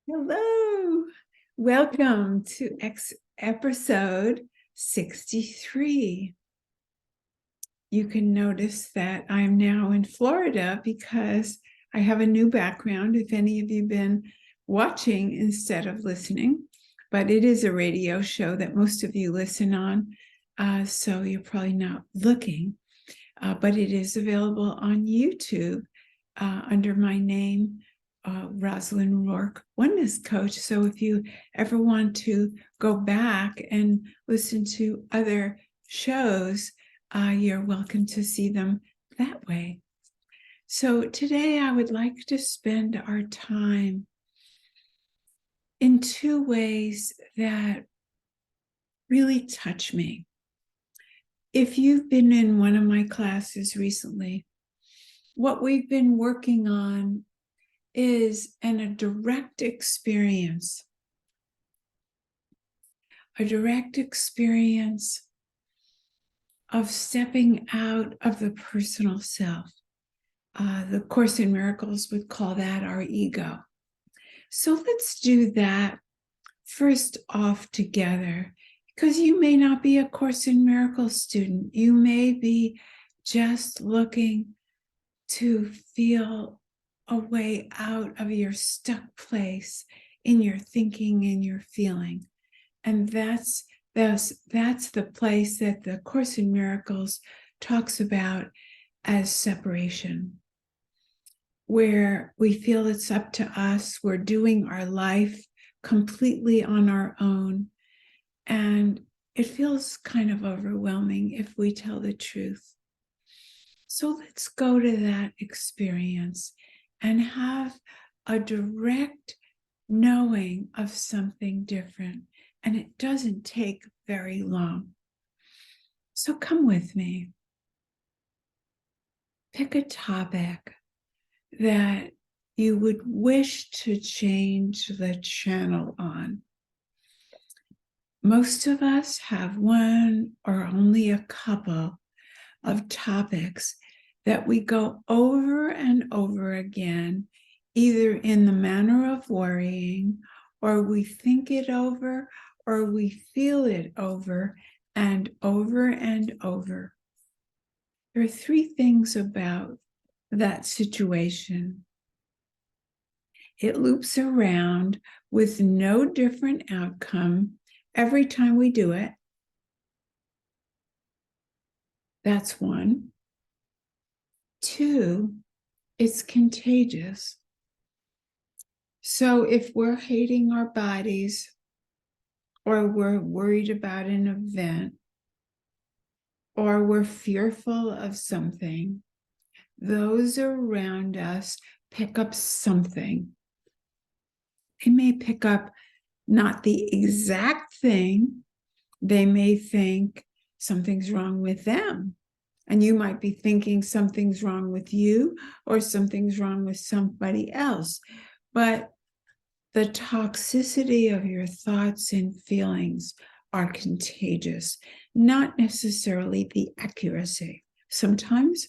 Hello, welcome to episode 63. You can notice that I'm now in Florida because I have a new background, if any of you have been watching instead of listening, but it is a radio show that most of you listen on, so you're probably not looking, but it is available on YouTube under my name, Rosalind Rourke, Oneness Coach. So if you ever want to go back and listen to other shows, you're welcome to see them that way. So today I would like to spend our time in two ways that really touch me. If you've been in one of my classes recently, what we've been working on is a direct experience of stepping out of the personal self. The Course in Miracles would call that our ego. So let's do that first off together, because you may not be a Course in Miracles student. You may be just looking to feel a way out of your stuck place in your thinking and your feeling. And that's the place that the Course in Miracles talks about as separation, where we feel it's up to us, we're doing our life completely on our own, and it feels kind of overwhelming if we tell the truth. So let's go to that experience and have a direct knowing of something different. And it doesn't take very long. So come with me. Pick a topic that you would wish to change the channel on. Most of us have one or only a couple of topics that we go over and over again, either in the manner of worrying, or we think it over, or we feel it over and over and over. There are three things about that situation. It loops around with no different outcome every time we do it. That's one. Two, it's contagious. So if we're hating our bodies, or we're worried about an event, or we're fearful of something, those around us pick up something. They may pick up not the exact thing. They may think something's wrong with them. And you might be thinking something's wrong with you, or something's wrong with somebody else. But the toxicity of your thoughts and feelings are contagious, not necessarily the accuracy. Sometimes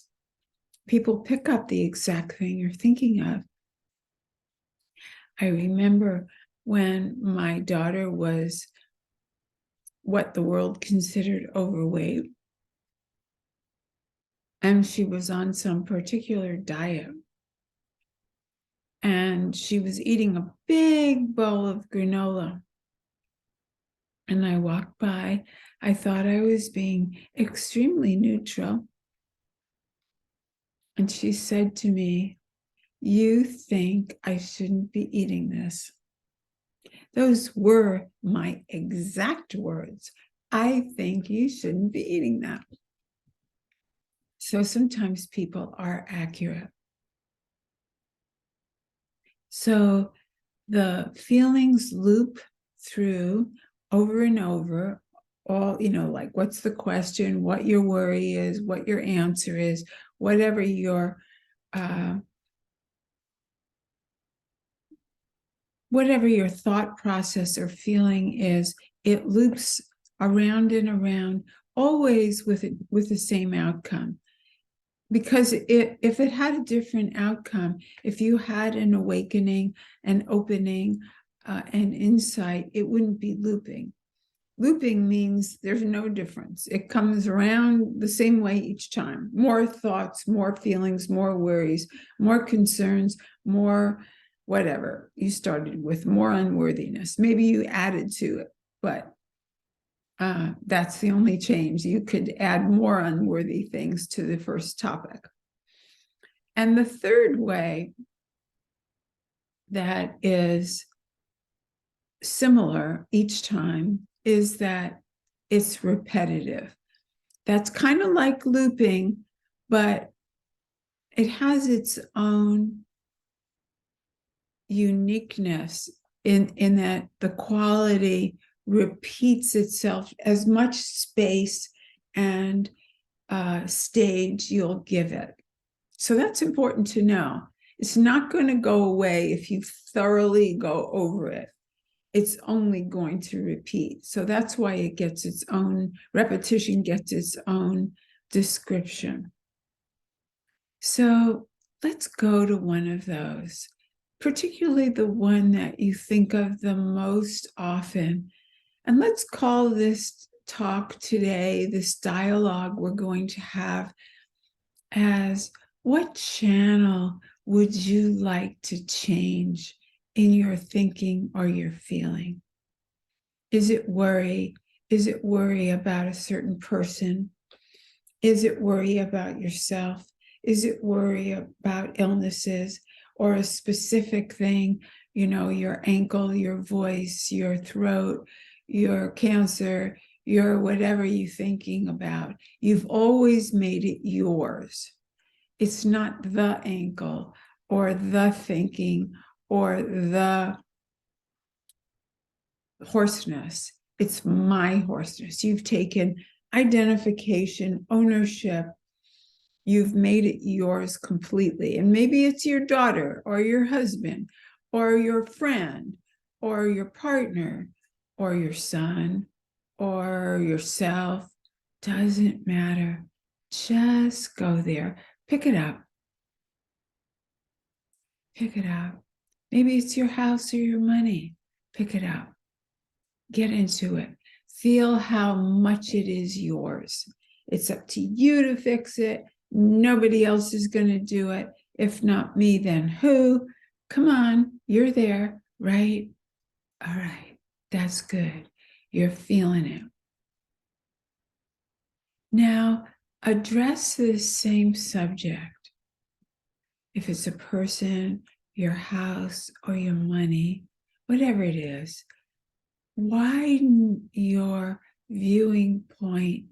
people pick up the exact thing you're thinking of. I remember when my daughter was what the world considered overweight, and she was on some particular diet. And she was eating a big bowl of granola. And I walked by. I thought I was being extremely neutral. And she said to me, "You think I shouldn't be eating this?" Those were my exact words. "I think you shouldn't be eating that." So sometimes people are accurate. So the feelings loop through over and over, all, like what's the question, what your worry is, what your answer is, whatever your thought process or feeling is, it loops around and around, always with the same outcome. Because if it had a different outcome, if you had an awakening, an opening, an insight, it wouldn't be looping. Looping means there's no difference. It comes around the same way each time. More thoughts, more feelings, more worries, more concerns, more whatever. You started with more unworthiness. Maybe you added to it, but that's the only change. You could add more unworthy things to the first topic. And the third way that is similar each time is that it's repetitive. That's kind of like looping, but it has its own uniqueness in that the quality repeats itself as much space and stage you'll give it. So that's important to know. It's not going to go away if you thoroughly go over it. It's only going to repeat. So that's why it gets its own repetition, gets its own description. So let's go to one of those, particularly the one that you think of the most often. And let's call this talk today, this dialogue we're going to have, as what channel would you like to change in your thinking or your feeling? Is it worry? Is it worry about a certain person? Is it worry about yourself? Is it worry about illnesses or a specific thing, your ankle, your voice, your throat, your cancer, your whatever you're thinking about? You've always made it yours. It's not the ankle or the thinking or the hoarseness. It's my hoarseness. You've taken identification, ownership. You've made it yours completely. And maybe it's your daughter or your husband or your friend or your partner or your son or yourself. Doesn't matter. Just go there. Pick it up. Pick it up. Maybe it's your house or your money. Pick it up. Get into it. Feel how much it is yours. It's up to you to fix it. Nobody else is going to do it. If not me, then who? Come on, you're there, right? All right, that's good. You're feeling it. Now, address this same subject. If it's a person, your house, or your money, whatever it is, widen your viewing point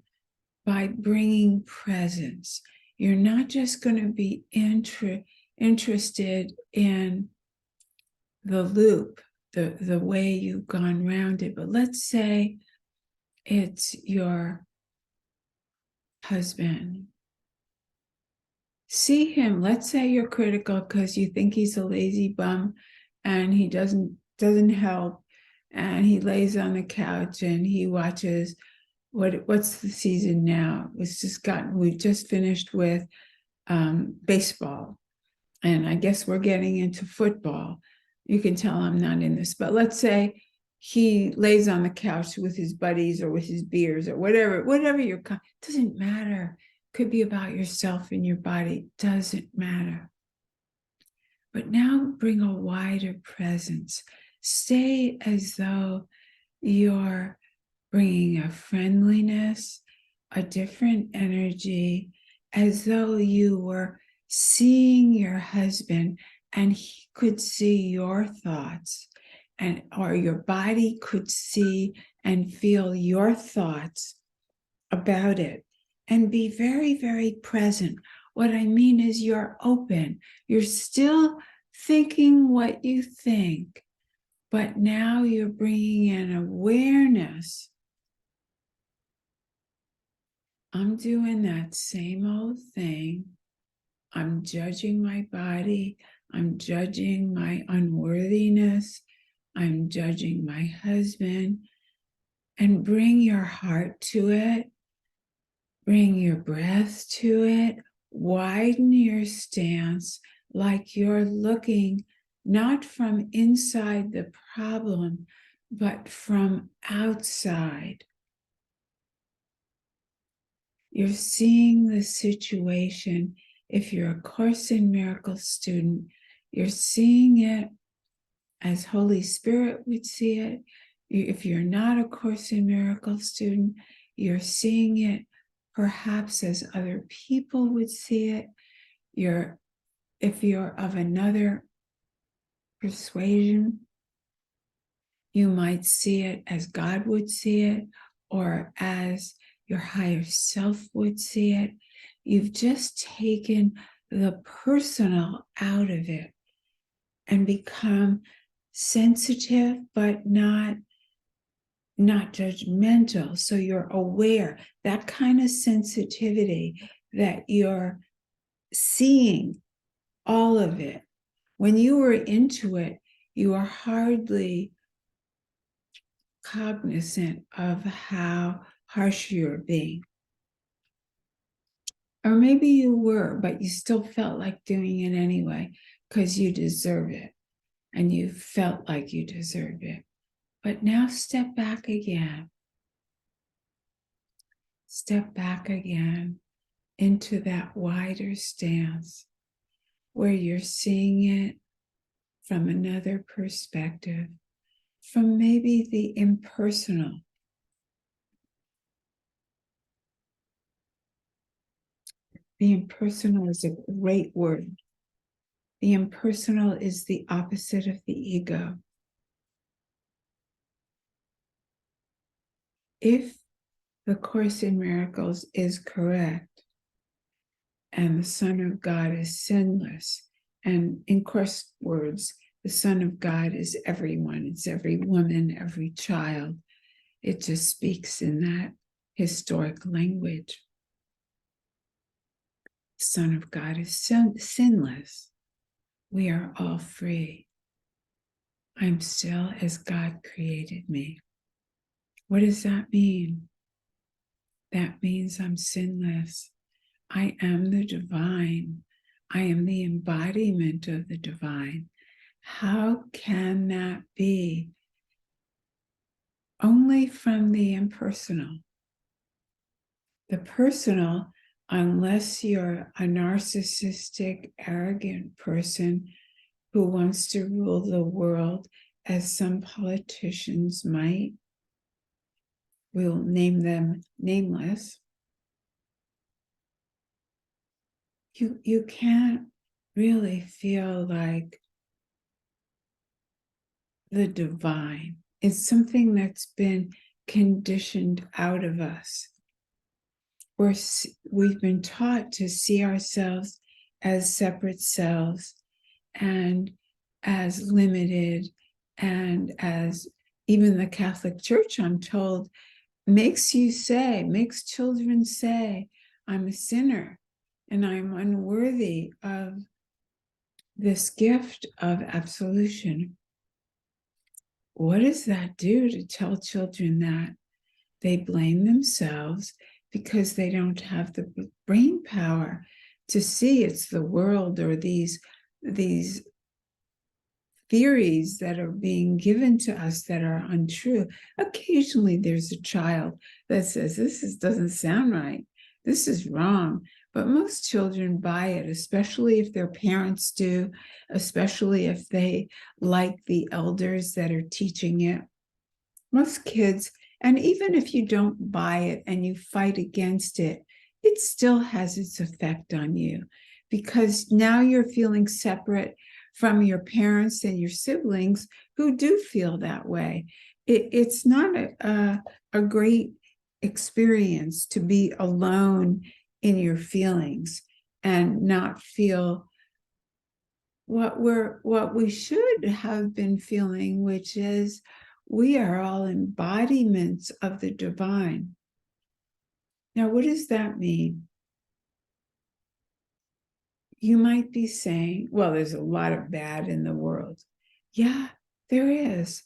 by bringing presence. You're not just going to be interested in the loop, the way you've gone around it, but let's say it's your husband. See him. Let's say you're critical because you think he's a lazy bum and he doesn't help, and he lays on the couch and he watches what's the season now? We've just finished with baseball, and I guess we're getting into football. You can tell I'm not in this, but let's say he lays on the couch with his buddies or with his beers or whatever doesn't matter. Could be about yourself and your body, doesn't matter. But now bring a wider presence. Stay as though you're bringing a friendliness, a different energy, as though you were seeing your husband and he could see your thoughts, or your body could see and feel your thoughts about it, and be very, very present. What I mean is you're open. You're still thinking what you think, but now you're bringing an awareness. I'm doing that same old thing. I'm judging my body. I'm judging my unworthiness. I'm judging my husband. And bring your heart to it. Bring your breath to it. widen your stance like you're looking not from inside the problem, but from outside. You're seeing the situation. If you're a Course in Miracles student, you're seeing it as Holy Spirit would see it. If you're not a Course in Miracles student, you're seeing it perhaps as other people would see it. If you're of another persuasion, you might see it as God would see it, or as your higher self would see it. You've just taken the personal out of it and become sensitive, but not judgmental. So you're aware, that kind of sensitivity, that you're seeing all of it. When you were into it, you are hardly cognizant of how harsh you're being. Or maybe you were, but you still felt like doing it anyway because you deserve it and you felt like you deserved it. But now step back again. Step back again into that wider stance where you're seeing it from another perspective, from maybe the impersonal. The impersonal is a great word. The impersonal is the opposite of the ego. If the Course in Miracles is correct, and the Son of God is sinless, and in Course words, the Son of God is everyone. It's every woman, every child. It just speaks in that historic language. The Son of God is sinless. We are all free. I'm still as God created me. What does that mean? That means I'm sinless. I am the divine. I am the embodiment of the divine. How can that be? Only from the impersonal. The personal, unless you're a narcissistic, arrogant person who wants to rule the world as some politicians might, we'll name them nameless. You can't really feel like the divine. It's something that's been conditioned out of us. We've been taught to see ourselves as separate selves and as limited, and as even the Catholic Church, I'm told, makes children say, I'm a sinner and I'm unworthy of this gift of absolution. What does that do to tell children that? They blame themselves because they don't have the brain power to see it's the world or these theories that are being given to us that are untrue. Occasionally there's a child that says, doesn't sound right. This is wrong. But most children buy it, especially if their parents do, especially if they like the elders that are teaching it. Most kids, and even if you don't buy it and you fight against it, it still has its effect on you, because now you're feeling separate from your parents and your siblings who do feel that way. It's not a great experience to be alone in your feelings and not feel what we should have been feeling, which is we are all embodiments of the divine. Now, what does that mean? You might be saying, well, there's a lot of bad in the world. Yeah, there is.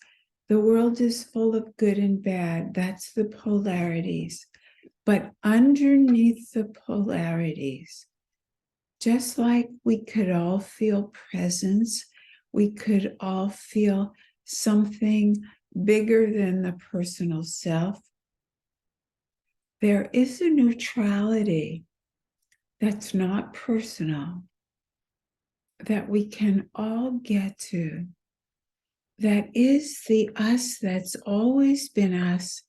The world is full of good and bad. That's the polarities. But underneath the polarities, Just like we could all feel presence, we could all feel something bigger than the personal self. There is a neutrality that's not personal that we can all get to. That is the us that's always been us,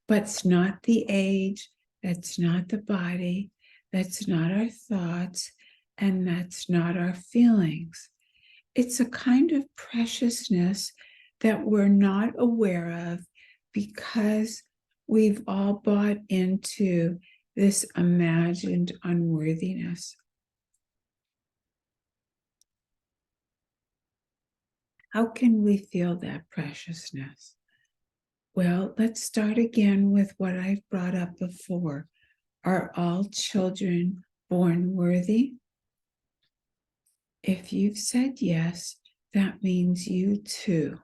but it's not the age, that's not the body, that's not our thoughts, and that's not our feelings. It's a kind of preciousness that we're not aware of because we've all bought into this imagined unworthiness. How can we feel that preciousness? Well, let's start again with what I've brought up before. Are all children born worthy? If you've said yes, that means you too.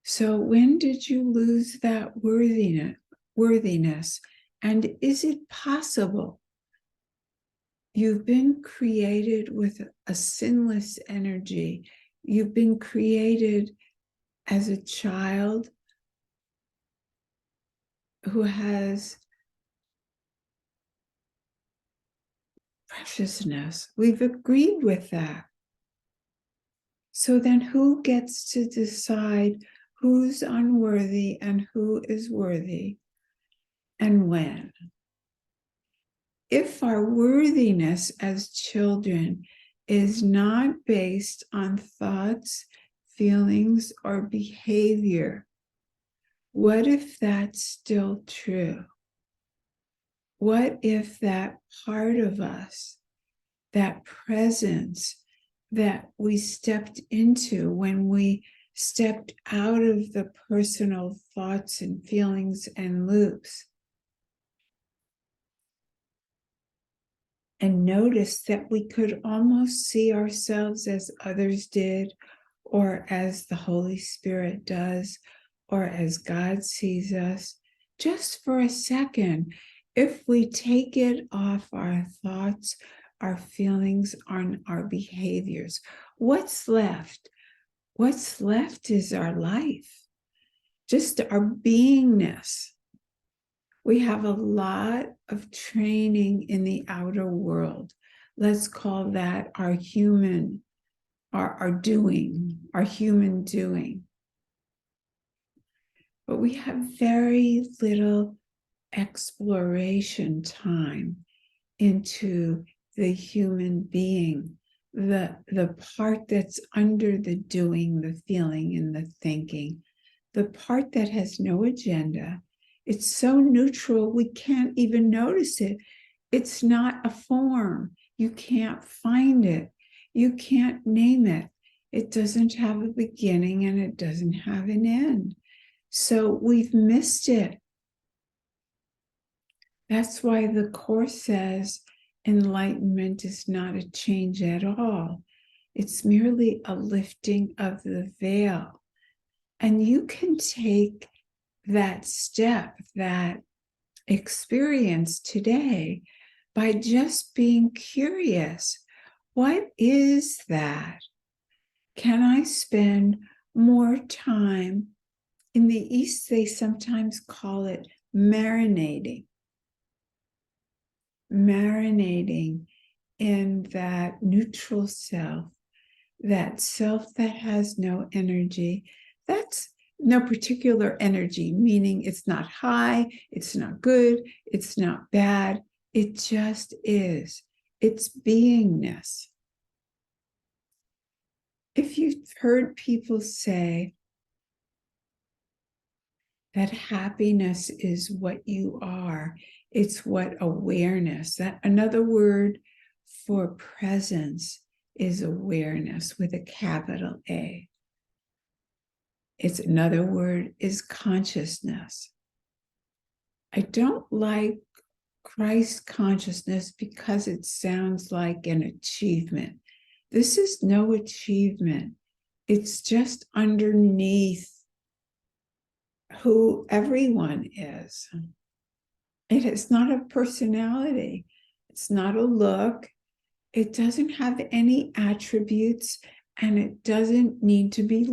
So when did you lose that worthiness? And is it possible? You've been created with a sinless energy. You've been created as a child who has preciousness. We've agreed with that. So then who gets to decide who's unworthy and who is worthy and when? If our worthiness as children is not based on thoughts, feelings, or behavior, what if that's still true? What if that part of us, that presence that we stepped into when we stepped out of the personal thoughts and feelings and loops, and noticed that we could almost see ourselves as others did, or as the Holy Spirit does, or as God sees us, just for a second, if we take it off our thoughts, our feelings, on our behaviors, what's left? What's left is our life, just our beingness. We have a lot of training in the outer world. Let's call that our human, our doing, our human doing. But we have very little exploration time into the human being, the part that's under the doing, the feeling, and the thinking, the part that has no agenda. It's so neutral, we can't even notice it. It's not a form. You can't find it. You can't name it. It doesn't have a beginning and it doesn't have an end. So we've missed it. That's why the Course says enlightenment is not a change at all. It's merely a lifting of the veil. And you can take that step, that experience today by just being curious. What is that? Can I spend more time? In the East, they sometimes call it marinating. Marinating in that neutral self, that self that has no energy. That's no particular energy, meaning it's not high, it's not good, it's not bad. It just is. It's beingness. If you've heard people say that happiness is what you are, it's what awareness, that another word for presence is awareness with a capital A. It's another word is consciousness. I don't like Christ consciousness because it sounds like an achievement. This is no achievement. It's just underneath who everyone is. It is not a personality. It's not a look. It doesn't have any attributes, and it doesn't need to be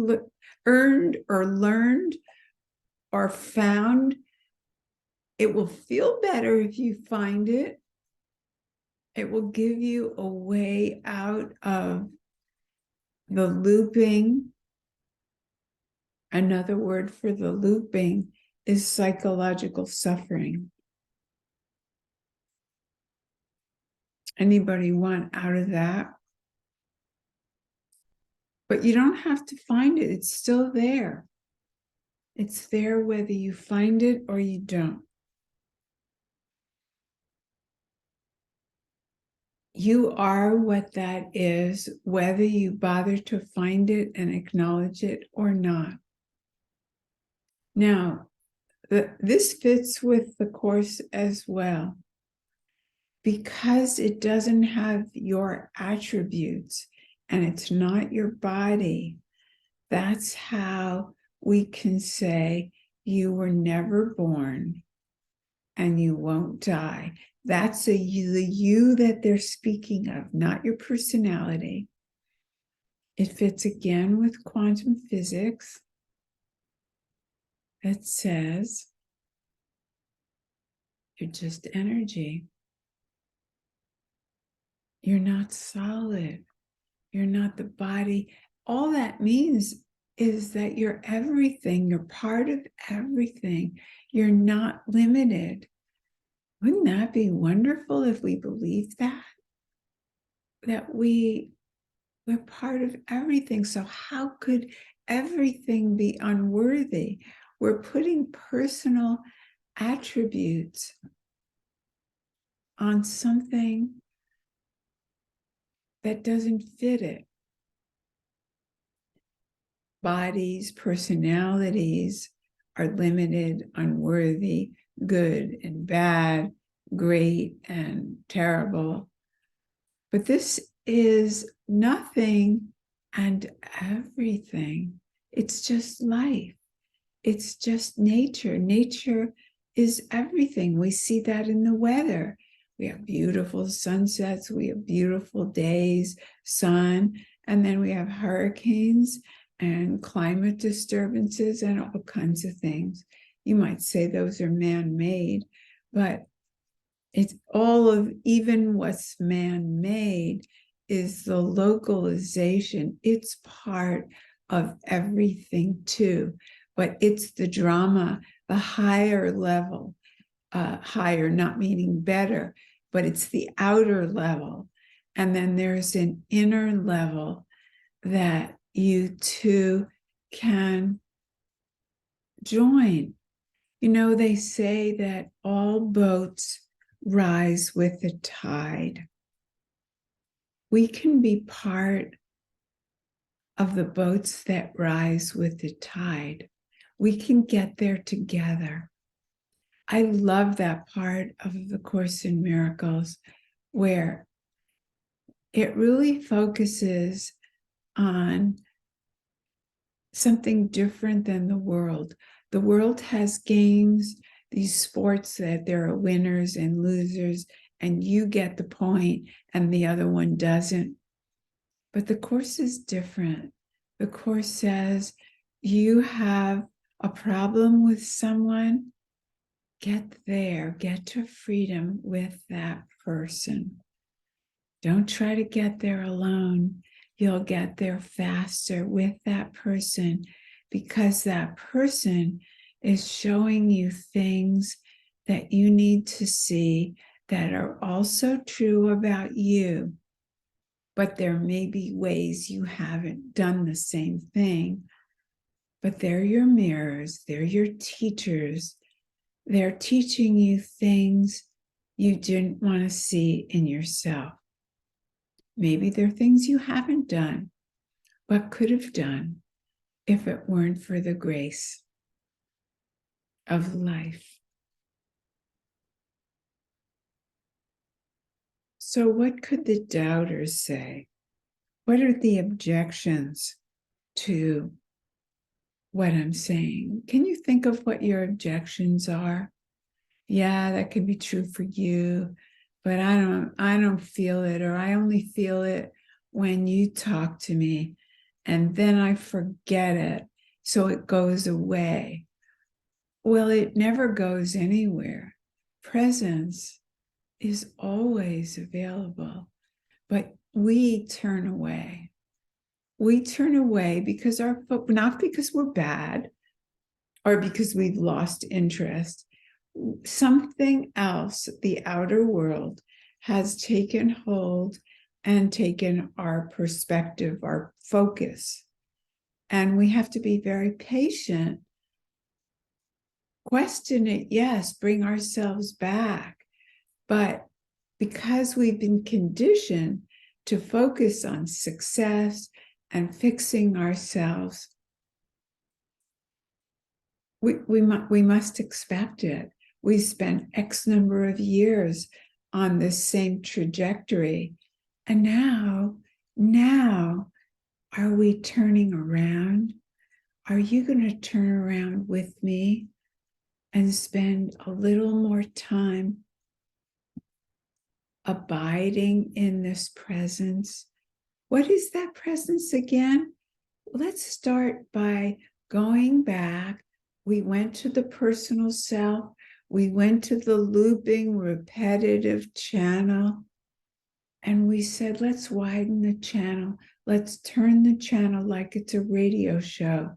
earned or learned or found. It will feel better if you find it. It will give you a way out of the looping. Another word for the looping is psychological suffering. Anybody want out of that? But you don't have to find it. It's still there. It's there whether you find it or you don't. You are what that is, whether you bother to find it and acknowledge it or not. Now, this fits with the Course as well, because it doesn't have your attributes and it's not your body. That's how we can say you were never born and you won't die. That's the you that they're speaking of, not your personality. It fits again with quantum physics that says you're just energy. You're not solid. You're not the body. All that means is that you're everything. You're part of everything. You're not limited. Wouldn't that be wonderful if we believed that? That we're part of everything. So how could everything be unworthy? We're putting personal attributes on something that doesn't fit it. Bodies, personalities are limited, unworthy, good and bad, great and terrible. But this is nothing and everything. It's just life. It's just nature. Nature is everything. We see that in the weather. We have beautiful sunsets, we have beautiful days, sun, and then we have hurricanes and climate disturbances and all kinds of things. You might say those are man-made, but it's all of, even what's man-made is the localization. It's part of everything too, but it's the drama, the higher level, higher, not meaning better, but it's the outer level. And then there's an inner level that you two can join. You know, they say that all boats rise with the tide. We can be part of the boats that rise with the tide. We can get there together. I love that part of the Course in Miracles where it really focuses on something different than the world. The world has games, these sports that there are winners and losers, and you get the point and the other one doesn't. But the Course is different. The Course says you have a problem with someone, get there, get to freedom with that person. Don't try to get there alone. You'll get there faster with that person because that person is showing you things that you need to see that are also true about you. But there may be ways you haven't done the same thing. But they're your mirrors, they're your teachers. They're teaching you things you didn't want to see in yourself. Maybe there are things you haven't done, but could have done if it weren't for the grace of life. So, what could the doubters say? What are the objections to what I'm saying? Can you think of what your objections are? Yeah, that could be true for you, but I don't feel it, or I only feel it when you talk to me, and then I forget it, so it goes away. Well, it never goes anywhere. Presence is always available, but we turn away. We turn away because not because we're bad or because we've lost interest. Something else, the outer world, has taken hold and taken our perspective, our focus. And we have to be very patient. Question it, yes, bring ourselves back. But because we've been conditioned to focus on success and fixing ourselves, we must expect it. We spent X number of years on this same trajectory. And now, are we turning around? Are you going to turn around with me and spend a little more time abiding in this presence? What is that presence again? Let's start by going back. We went to the personal self. We went to the looping, repetitive channel. And we said, let's widen the channel. Let's turn the channel like it's a radio show.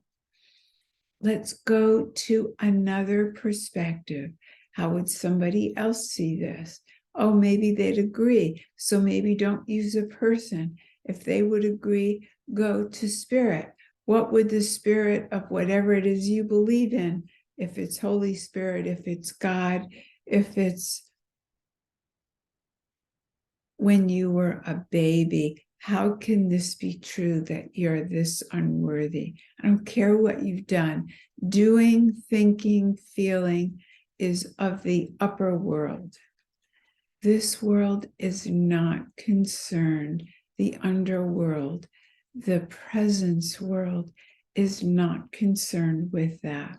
Let's go to another perspective. How would somebody else see this? Oh, maybe they'd agree. So maybe don't use a person. If they would agree, go to spirit. What would the spirit of whatever it is you believe in, if it's Holy Spirit, if it's God, if it's when you were a baby, how can this be true that you're this unworthy? I don't care what you've done. Doing, thinking, feeling is of the upper world. This world is not concerned. The underworld, the presence world, is not concerned with that.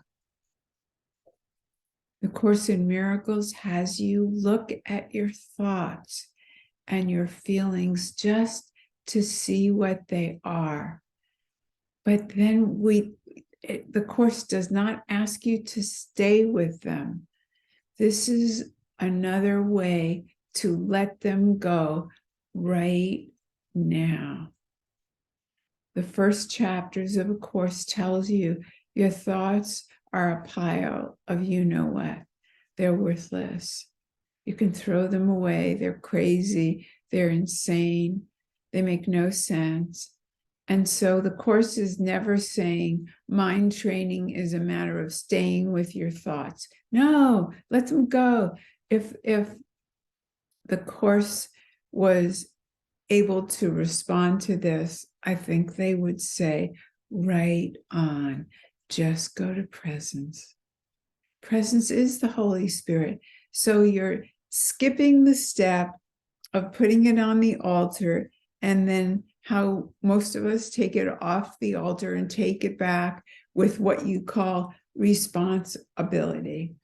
The Course in Miracles has you look at your thoughts and your feelings just to see what they are. But then the Course does not ask you to stay with them. This is another way to let them go right now. The first chapters of a Course tells you your thoughts are a pile of you know what. They're worthless. You can throw them away. They're crazy. They're insane. They make no sense. And so the Course is never saying mind training is a matter of staying with your thoughts. No, let them go. If the Course was able to respond to this, I think they would say, right on, just go to presence. Presence is the Holy Spirit. So you're skipping the step of putting it on the altar, and then how most of us take it off the altar and take it back with what you call responsibility.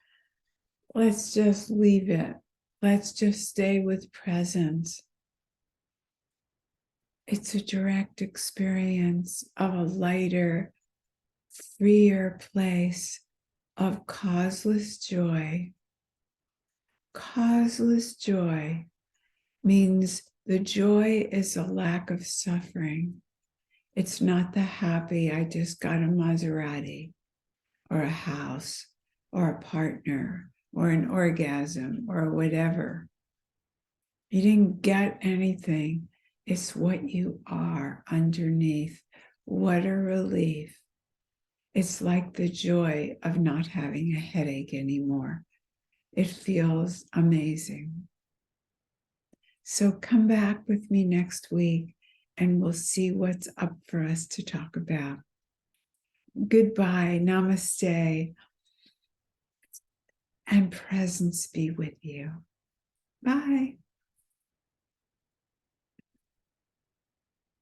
Let's just leave it. Let's just stay with presence. It's a direct experience of a lighter, freer place of causeless joy. Causeless joy means the joy is a lack of suffering. It's not the happy, I just got a Maserati or a house or a partner or an orgasm or whatever. You didn't get anything. It's what you are underneath. What a relief. It's like the joy of not having a headache anymore. It feels amazing. So come back with me next week and we'll see what's up for us to talk about. Goodbye, namaste, and presence be with you. Bye.